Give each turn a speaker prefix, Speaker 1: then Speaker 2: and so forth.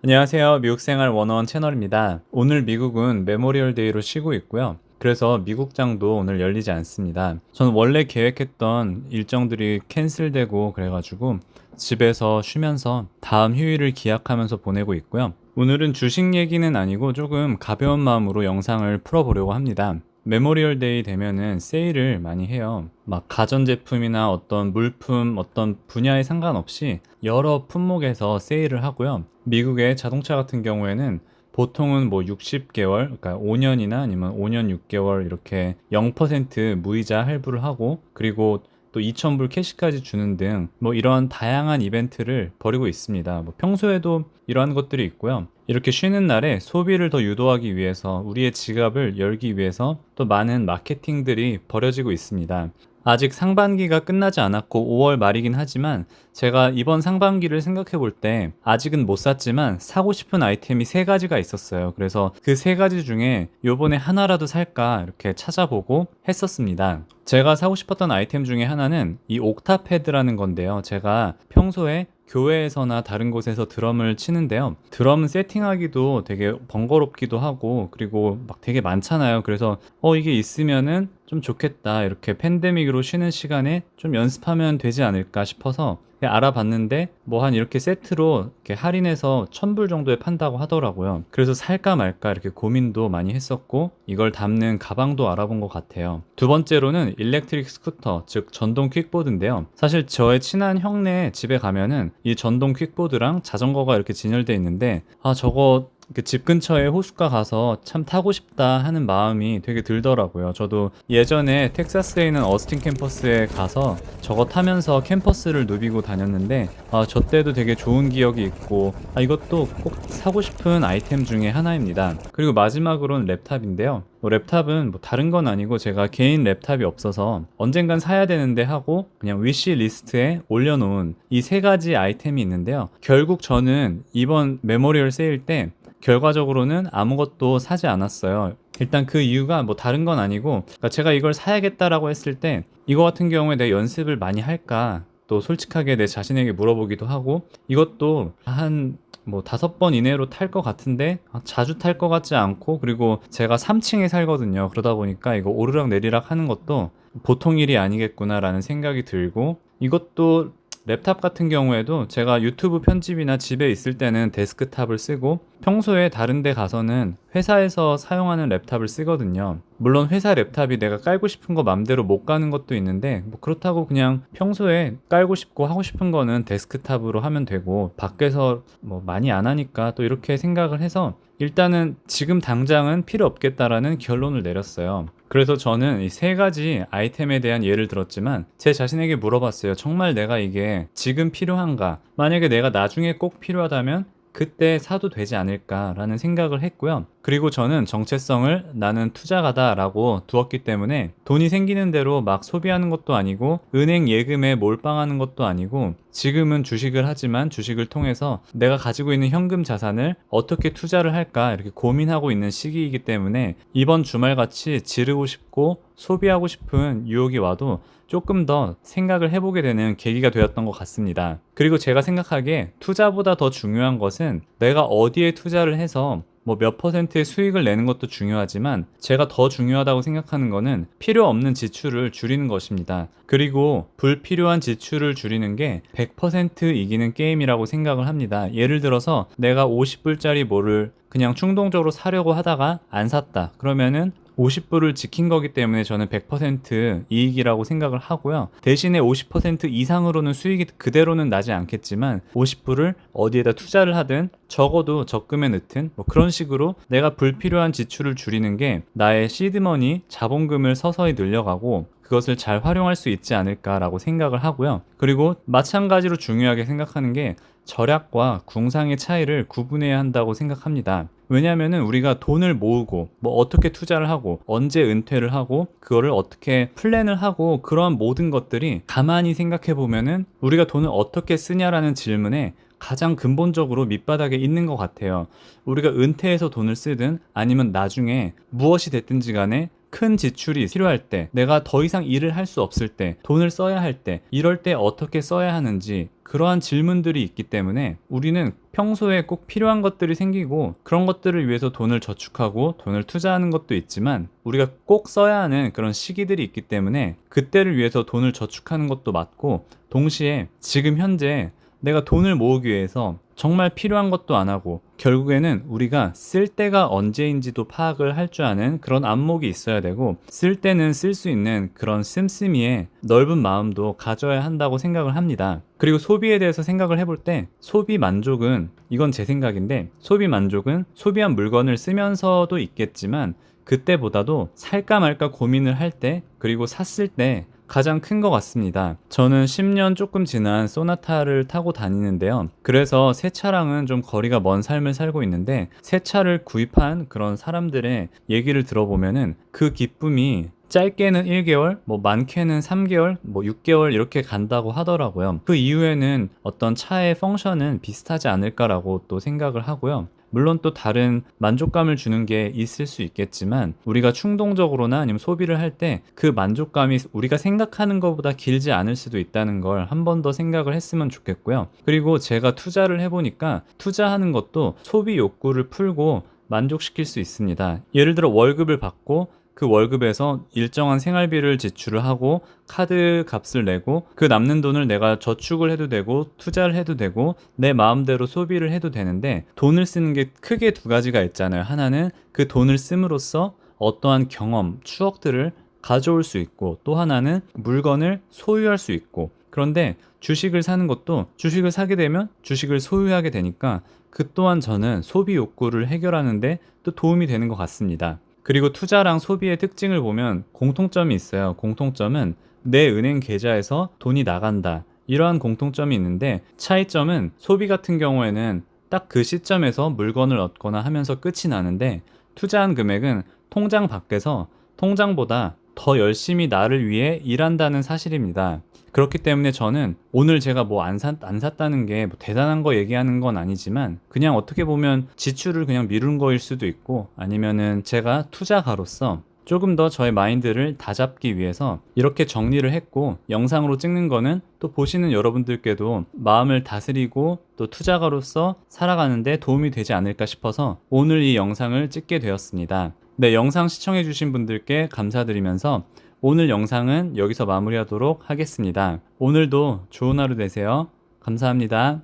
Speaker 1: 안녕하세요. 미국생활 101 채널입니다. 오늘 미국은 메모리얼 데이로 쉬고 있고요. 그래서 미국장도 오늘 열리지 않습니다. 저는 원래 계획했던 일정들이 캔슬되고 그래가지고 집에서 쉬면서 다음 휴일을 기약하면서 보내고 있고요. 오늘은 주식 얘기는 아니고 조금 가벼운 마음으로 영상을 풀어보려고 합니다. 메모리얼 데이 되면은 세일을 많이 해요. 막 가전제품이나 어떤 물품, 어떤 분야에 상관없이 여러 품목에서 세일을 하고요. 미국의 자동차 같은 경우에는 보통은 뭐 60개월, 그러니까 5년이나 아니면 5년 6개월 이렇게 0% 무이자 할부를 하고, 그리고 또 2,000불 캐시까지 주는 등 뭐 이러한 다양한 이벤트를 벌이고 있습니다. 뭐 평소에도 이러한 것들이 있고요. 이렇게 쉬는 날에 소비를 더 유도하기 위해서 우리의 지갑을 열기 위해서 또 많은 마케팅들이 벌여지고 있습니다. 아직 상반기가 끝나지 않았고 5월 말이긴 하지만 제가 이번 상반기를 생각해 볼 때 아직은 못 샀지만 사고 싶은 아이템이 세 가지가 있었어요. 그래서 그 세 가지 중에 요번에 하나라도 살까 이렇게 찾아보고 했었습니다. 제가 사고 싶었던 아이템 중에 하나는 이 옥타패드라는 건데요. 제가 평소에 교회에서나 다른 곳에서 드럼을 치는데요. 드럼 세팅하기도 되게 번거롭기도 하고, 그리고 막 되게 많잖아요. 그래서 이게 있으면은 좀 좋겠다. 이렇게 팬데믹으로 쉬는 시간에 좀 연습하면 되지 않을까 싶어서 알아봤는데 뭐 한 이렇게 세트로 이렇게 할인해서 1,000불 정도에 판다고 하더라고요. 그래서 살까 말까 이렇게 고민도 많이 했었고, 이걸 담는 가방도 알아본 것 같아요. 두 번째로는 일렉트릭 스쿠터, 즉 전동 퀵보드인데요. 사실 저의 친한 형네 집에 가면은 이 전동 퀵보드랑 자전거가 이렇게 진열돼 있는데, 저거 집 근처에 호숫가 가서 참 타고 싶다 하는 마음이 되게 들더라고요. 저도 예전에 텍사스에 있는 어스틴 캠퍼스에 가서 저거 타면서 캠퍼스를 누비고 다녔는데, 저 때도 되게 좋은 기억이 있고, 이것도 꼭 사고 싶은 아이템 중에 하나입니다. 그리고 마지막으로는 랩탑인데요. 랩탑은 뭐 다른 건 아니고 제가 개인 랩탑이 없어서 언젠간 사야 되는데 하고 그냥 위시 리스트에 올려놓은 이 세 가지 아이템이 있는데요. 결국 저는 이번 메모리얼 세일 때 결과적으로는 아무것도 사지 않았어요. 일단 그 이유가 뭐 다른 건 아니고, 그러니까 제가 이걸 사야겠다라고 했을 때 이거 같은 경우에 내 연습을 많이 할까, 또 솔직하게 내 자신에게 물어보기도 하고, 이것도 한 뭐 5번 이내로 탈 것 같은데 자주 탈 것 같지 않고, 그리고 제가 3층에 살거든요. 그러다 보니까 이거 오르락 내리락 하는 것도 보통 일이 아니겠구나라는 생각이 들고, 이것도 랩탑 같은 경우에도 제가 유튜브 편집이나 집에 있을 때는 데스크탑을 쓰고, 평소에 다른 데 가서는 회사에서 사용하는 랩탑을 쓰거든요. 물론 회사 랩탑이 내가 깔고 싶은 거 맘대로 못 가는 것도 있는데, 뭐 그렇다고 그냥 평소에 깔고 싶고 하고 싶은 거는 데스크탑으로 하면 되고, 밖에서 뭐 많이 안 하니까 또 이렇게 생각을 해서 일단은 지금 당장은 필요 없겠다라는 결론을 내렸어요. 그래서 저는 이 세 가지 아이템에 대한 예를 들었지만 제 자신에게 물어봤어요. 정말 내가 이게 지금 필요한가? 만약에 내가 나중에 꼭 필요하다면 그때 사도 되지 않을까라는 생각을 했고요. 그리고 저는 정체성을 나는 투자가다라고 두었기 때문에 돈이 생기는 대로 막 소비하는 것도 아니고 은행 예금에 몰빵하는 것도 아니고, 지금은 주식을 하지만 주식을 통해서 내가 가지고 있는 현금 자산을 어떻게 투자를 할까 이렇게 고민하고 있는 시기이기 때문에 이번 주말같이 지르고 싶고 소비하고 싶은 유혹이 와도 조금 더 생각을 해보게 되는 계기가 되었던 것 같습니다. 그리고 제가 생각하기에 투자보다 더 중요한 것은 내가 어디에 투자를 해서 뭐 몇 퍼센트의 수익을 내는 것도 중요하지만, 제가 더 중요하다고 생각하는 거는 필요 없는 지출을 줄이는 것입니다. 그리고 불필요한 지출을 줄이는 게 100% 이기는 게임이라고 생각을 합니다. 예를 들어서 내가 50불짜리 뭐를 그냥 충동적으로 사려고 하다가 안 샀다. 그러면은 50불을 지킨 거기 때문에 저는 100% 이익이라고 생각을 하고요. 대신에 50% 이상으로는 수익이 그대로는 나지 않겠지만 50불을 어디에다 투자를 하든 적어도 적금에 넣든 뭐 그런 식으로 내가 불필요한 지출을 줄이는 게 나의 시드머니, 자본금을 서서히 늘려가고 그것을 잘 활용할 수 있지 않을까라고 생각을 하고요. 그리고 마찬가지로 중요하게 생각하는 게 절약과 궁상의 차이를 구분해야 한다고 생각합니다. 왜냐하면 우리가 돈을 모으고 뭐 어떻게 투자를 하고 언제 은퇴를 하고 그거를 어떻게 플랜을 하고, 그런 모든 것들이 가만히 생각해 보면은 우리가 돈을 어떻게 쓰냐라는 질문에 가장 근본적으로 밑바닥에 있는 것 같아요. 우리가 은퇴해서 돈을 쓰든 아니면 나중에 무엇이 됐든지 간에 큰 지출이 필요할 때, 내가 더 이상 일을 할 수 없을 때, 돈을 써야 할 때, 이럴 때 어떻게 써야 하는지, 그러한 질문들이 있기 때문에 우리는 평소에 꼭 필요한 것들이 생기고 그런 것들을 위해서 돈을 저축하고 돈을 투자하는 것도 있지만, 우리가 꼭 써야 하는 그런 시기들이 있기 때문에 그때를 위해서 돈을 저축하는 것도 맞고, 동시에 지금 현재 내가 돈을 모으기 위해서 정말 필요한 것도 안 하고 결국에는 우리가 쓸 때가 언제인지도 파악을 할 줄 아는 그런 안목이 있어야 되고, 쓸 때는 쓸 수 있는 그런 씀씀이의 넓은 마음도 가져야 한다고 생각을 합니다. 그리고 소비에 대해서 생각을 해볼 때, 소비 만족은, 이건 제 생각인데, 소비 만족은 소비한 물건을 쓰면서도 있겠지만 그때보다도 살까 말까 고민을 할 때, 그리고 샀을 때 가장 큰 것 같습니다. 저는 10년 조금 지난 소나타를 타고 다니는데요. 그래서 새 차랑은 좀 거리가 먼 삶을 살고 있는데, 새 차를 구입한 그런 사람들의 얘기를 들어보면은 그 기쁨이 짧게는 1개월, 뭐 많게는 3개월, 뭐 6개월 이렇게 간다고 하더라고요. 그 이후에는 어떤 차의 펑션은 비슷하지 않을까라고 또 생각을 하고요. 물론 또 다른 만족감을 주는 게 있을 수 있겠지만, 우리가 충동적으로나 아니면 소비를 할 때 그 만족감이 우리가 생각하는 것보다 길지 않을 수도 있다는 걸 한 번 더 생각을 했으면 좋겠고요. 그리고 제가 투자를 해보니까 투자하는 것도 소비 욕구를 풀고 만족시킬 수 있습니다. 예를 들어 월급을 받고 그 월급에서 일정한 생활비를 지출을 하고 카드 값을 내고, 그 남는 돈을 내가 저축을 해도 되고 투자를 해도 되고 내 마음대로 소비를 해도 되는데, 돈을 쓰는 게 크게 두 가지가 있잖아요. 하나는 그 돈을 씀으로써 어떠한 경험, 추억들을 가져올 수 있고, 또 하나는 물건을 소유할 수 있고. 그런데 주식을 사는 것도, 주식을 사게 되면 주식을 소유하게 되니까 그 또한 저는 소비 욕구를 해결하는데 또 도움이 되는 것 같습니다. 그리고 투자랑 소비의 특징을 보면 공통점이 있어요. 공통점은 내 은행 계좌에서 돈이 나간다, 이러한 공통점이 있는데, 차이점은 소비 같은 경우에는 딱 그 시점에서 물건을 얻거나 하면서 끝이 나는데, 투자한 금액은 통장 밖에서 통장보다 더 열심히 나를 위해 일한다는 사실입니다. 그렇기 때문에 저는 오늘 제가 뭐 안 샀다는 게 뭐 대단한 거 얘기하는 건 아니지만, 그냥 어떻게 보면 지출을 그냥 미룬 거일 수도 있고, 아니면은 제가 투자가로서 조금 더 저의 마인드를 다잡기 위해서 이렇게 정리를 했고, 영상으로 찍는 거는 또 보시는 여러분들께도 마음을 다스리고 또 투자가로서 살아가는데 도움이 되지 않을까 싶어서 오늘 이 영상을 찍게 되었습니다. 네, 영상 시청해주신 분들께 감사드리면서 오늘 영상은 여기서 마무리하도록 하겠습니다. 오늘도 좋은 하루 되세요. 감사합니다.